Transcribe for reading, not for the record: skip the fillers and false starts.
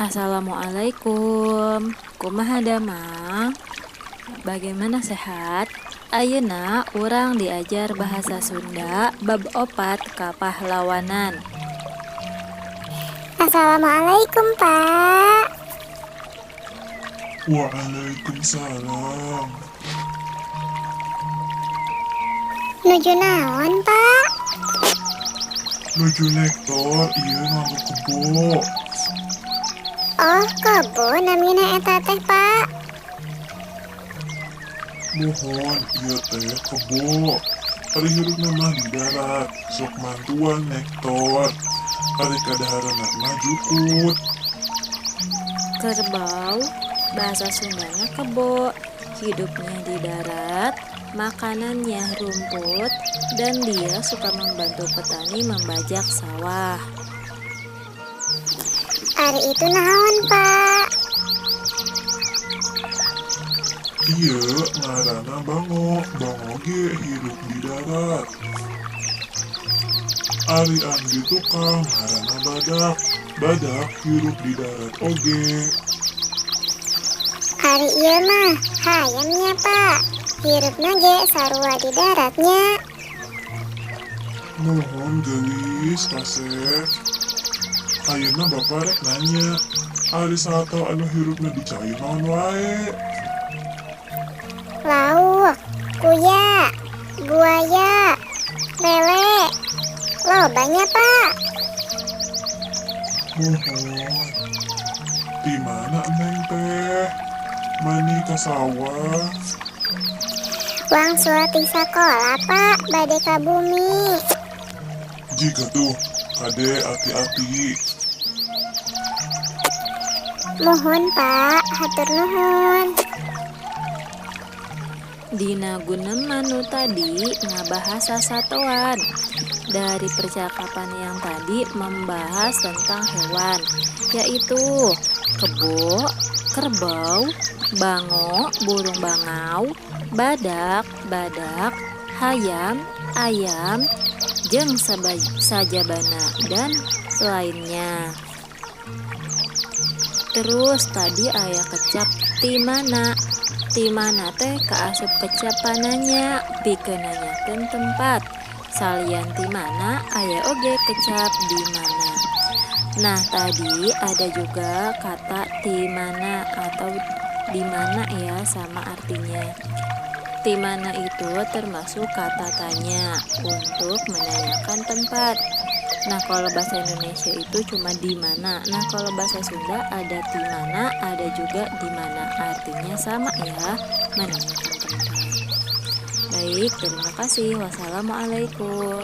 Assalamualaikum. Kumaha damang? Bagaimana sehat? Ayeuna urang diajar bahasa Sunda bab 4 kapahlawanan. Assalamualaikum, Pak. Waalaikumsalam. Nuju naon, Pak? Nuju nektor ieu nganggo kebo. Oh, kebo namina eta teh, Pak. Mohon ieu teh kebo. Ari hirupna mah di darat, sok mantuan nektor. Ari kadahareuna mah jukut. Kerbau, bahasa Sundanya kebo. Hidupnya di darat, makanannya rumput, dan dia suka membantu petani membajak sawah. Ari itu naon, Pak? Ieu ngaranna bango. Bango ge hirup di darat. Ari anu di tukang ngaranna badak. Badak hirup di darat oge. Ari ieu mah hayamnya, Pak. Hirupna ge sarua di daratnya. Mohon gelis Kasep. Ayeuna bapak rek nanya, ari sato anu hirupna di cai naon wae? Lauk, kuya, buaya, lele. Lobanya, Pak. Mohon. Di mana Neng teh? Mani ka sawah. Wangsul ti sakola, Pak, bade ka bumi. Jika tuh, kade hati-hati. Mohon, Pak, hatur nuhun. Dina Gunemanu tadi ngabahasa satuan. Dari percakapan yang tadi membahas tentang hewan, yaitu kebo, kerbau, bango, burung bangau, badak, hayam, ayam, jeung sajabana dan lainnya. Terus tadi aya kecap timana. Timana teh kaasup kecapananya pikeun nanyakeun tempat. Salian timana aya oge kecap di mana. Nah, tadi ada juga kata timana atau di mana ya, sama artinya. Timana itu termasuk kata tanya untuk menanyakan tempat. Nah, kalau bahasa Indonesia itu cuma di mana. Nah, kalau bahasa Sunda ada timana, ada juga di mana. Artinya sama ya, menanyakan tempat. Baik, terima kasih. Wassalamualaikum.